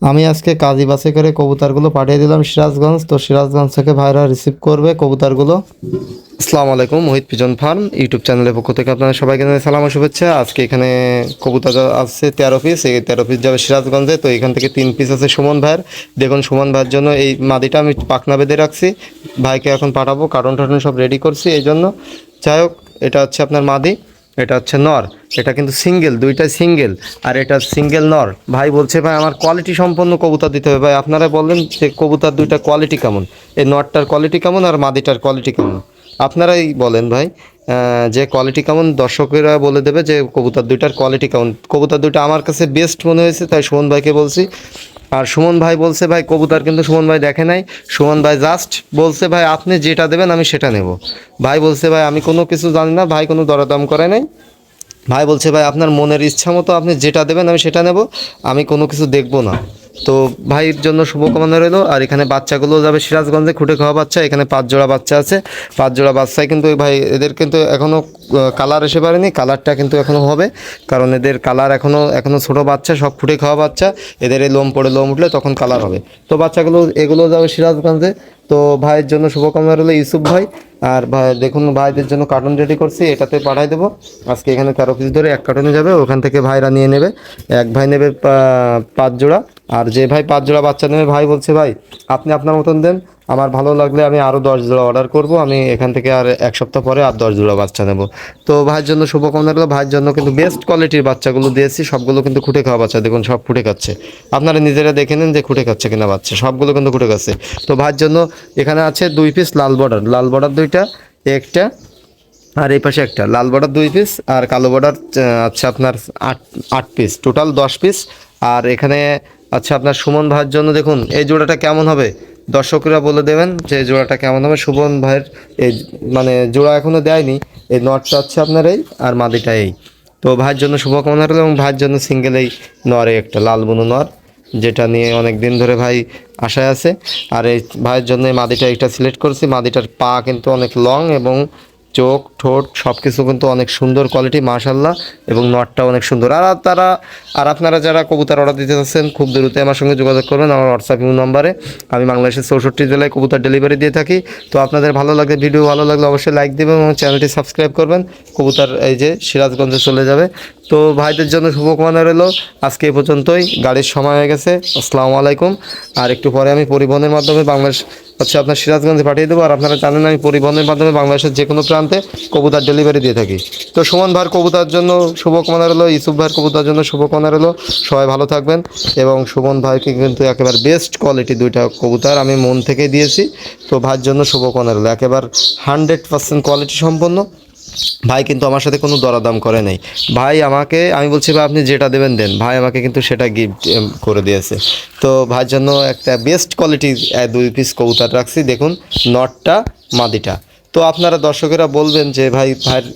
আমি আজকে কাজী বাসে করে কবুতরগুলো পাঠিয়ে দিলাম সিরাজগঞ্জ। তো সিরাজগঞ্জ থেকে ভাইরা রিসিভ করবে কবুতরগুলো। আসসালামু আলাইকুম, মোহিত পিজন ফার্ম ইউটিউব চ্যানেলের পক্ষ থেকে আপনাদের সবাইকে জানাই সালাম ও শুভেচ্ছা। আজকে এখানে কবুতর আছে 13 পিস, এই 13 পিস যাবে সিরাজগঞ্জে। তো এখান থেকে 3 পিস আছে সুমন ভাইয়ের। দেখুন সুমন ভাইয়ের জন্য এই মাদিটা আমি পাখনা বেঁধে রাখছি, ভাইকে এখন পাঠাবো, কার্টন টার্টন সব রেডি করছি এই জন্য। যাই হোক, এটা হচ্ছে আপনার মাদি, এটা হচ্ছে নর। এটা কিন্তু সিঙ্গেল, দুইটা সিঙ্গেল, আর এটা সিঙ্গেল নর। ভাই বলছে ভাই আমার কোয়ালিটি সম্পন্ন কবুতর দিতে হবে। ভাই আপনারা বললেন যে কবুতর দুইটা কোয়ালিটি কেমন, এই নরটার কোয়ালিটি কেমন আর মাদিটার কোয়ালিটি কেমন, আপনারাই বলেন ভাই। যে কোয়ালিটি কেমন দর্শকেরা বলে দেবে যে কবুতর দুইটার কোয়ালিটি কেমন। কবুতর দুইটা আমার কাছে বেস্ট মনে হয়েছে, তাই সুমন ভাইকে বলছি। আর সুমন ভাই বলছে ভাই কবুতর কিন্তু সুমন ভাই দেখে নাই, সুমন ভাই জাস্ট বলছে ভাই আপনি যেটা দেবেন আমি সেটা নেব। ভাই বলছে ভাই আমি কোনো কিছু জানি না, ভাই কোনো দরদাম করে নাই। ভাই বলছে ভাই আপনার মনের ইচ্ছা মতো আপনি যেটা দেবেন আমি সেটা নেব, আমি কোনো কিছু দেখবো না। তো ভাইয়ের জন্য শুভকামনা রইলো। আর এখানে বাচ্চাগুলো যাবে সিরাজগঞ্জে, খুঁটে খাওয়া বাচ্চা। এখানে 5 জোড়া বাচ্চা আছে, 5 জোড়া বাচ্চায় কিন্তু ভাই এদের কিন্তু এখনও কালার এসে পারেনি, কালারটা কিন্তু এখনও হবে, কারণ এদের কালার এখনও ছোটো বাচ্চা, সব খুঁটে খাওয়া বাচ্চা। এদের এই লোম পড়ে লোম উঠলে তখন কালার হবে। তো বাচ্চাগুলো এগুলো যাবে সিরাজগঞ্জে। তো ভাইয়ের জন্য শুভকামনা রইলো ইউসুফ ভাই। আর ভাই দেখুন ভাইদের জন্য কার্টুন রেডি করছি, এটাতে পাঠাই দেবো। আজকে এখানে 13 পিস ধরে এক কার্টুনে যাবে, ওখান থেকে ভাইরা নিয়ে নেবে। এক ভাই নেবে 5 জোড়া, আর যে ভাই 5 জোড়া বাচ্চা নেবে ভাই বলছে ভাই আপনি আপনার মতন দেন, আমার ভালো লাগলে আমি আরও 10 জোড়া অর্ডার করব, আমি এখান থেকে আর 1 সপ্তাহ পরে আর 10 জোড়া বাচ্চা নেব। তো ভাইয়ের জন্য শুভকামনা রইলো। ভাইয়ের জন্য কিন্তু বেস্ট কোয়ালিটির বাচ্চাগুলো দিয়েছি, সবগুলো কিন্তু খুঁটে খাওয়া বাচ্চা। দেখুন সব খুঁটে খাচ্ছে, আপনারা নিজেরা দেখে নিন যে খুঁটে খাচ্ছে কিনা বাচ্চা, সবগুলো কিন্তু খুঁটে খাচ্ছে। তো ভাইয়ের জন্য এখানে আছে 2 পিস লাল বর্ডার, লাল বর্ডার দুইটা, একটা, আর এই পাশে একটা লাল বর্ডার 2 পিস, আর কালো বর্ডার আচ্ছা আপনার 8 8 পিস, টোটাল 10 পিস। আর এখানে আচ্ছা আপনার সুমন ভাইয়ের জন্য দেখুন এই জোড়াটা কেমন হবে, দর্শকরা বলে দেবেন যে এই জোড়াটা কেমন হবে। সুমন ভাইয়ের এই মানে জোড়া এখনও দেয়নি, এই নটটা হচ্ছে আপনার এই, আর মাদিটা এই। তো ভাইয়ের জন্য শুভকামনা রইল, এবং ভাইয়ের জন্য সিঙ্গেল এই নরে একটা লাল বুনো নর, যেটা নিয়ে অনেক দিন ধরে ভাই আশায় আছে। আর এই ভাইয়ের জন্য এই মাদিটা একটা সিলেক্ট করেছি। মাদিটার পা কিন্তু অনেক লং, এবং চোখ ঠোঁট সব কিছু কিন্তু অনেক সুন্দর কোয়ালিটি মাশাল্লাহ, এবং নটটা অনেক সুন্দর। আর আপনারা যারা কবুতর অর্ডার দিতে চাচ্ছেন খুব দ্রুত আমার সঙ্গে যোগাযোগ করবেন আমার হোয়াটসঅ্যাপ নম্বরে। আমি বাংলাদেশের 64 জেলায় কবুতর ডেলিভারি দিয়ে থাকি। তো আপনাদের ভালো লাগলে, ভিডিও ভালো লাগলে অবশ্যই লাইক দেবেন এবং চ্যানেলটি সাবস্ক্রাইব করবেন। কবুতর এই যে সিরাজগঞ্জে চলে যাবে। তো ভাইদের জন্য শুভকামনা রইল। আজকে এই পর্যন্তই, গাড়ির সময় হয়ে গেছে। আসসালামু আলাইকুম। আর একটু পরে আমি পরিবহনের মাধ্যমে বাংলাদেশ হচ্ছে আপনার সিরাজগঞ্জে পাঠিয়ে দেবো। আর আপনারা জানেন আমি পরিবহনের মাধ্যমে বাংলাদেশের যে কোনো প্রান্তে কবুতর ডেলিভারি দিয়ে থাকি। তো সুমন ভাইয়ের কবুতর জন্য শুভকামনা রইলো, ইউসুফ ভাইয়ের কবুতর জন্য শুভকামনা রইলো। সবাই ভালো থাকবেন। এবং সুমন ভাইকে কিন্তু একেবারে বেস্ট কোয়ালিটি দুইটা কবুতর আমি মন থেকে দিয়েছি। তো ভাইয়ের জন্য শুভকামনা রইলো, একেবারে 100% কোয়ালিটি সম্পন্ন। ভাই কিন্তু আমার সাথে কোনো দরাদাম করে নাই। ভাই আমাকে, আমি বলছি ভাই আপনি যেটা দেবেন দেন, ভাই আমাকে কিন্তু সেটা গিফট করে দিয়েছে। তো ভাইয়ের জন্য একটা বেস্ট কোয়ালিটির 2 পিস কবুতর রাখছি, দেখুন নটটা মাদিটা। তো আপনারা দর্শকেরা বলবেন যে ভাইয়ের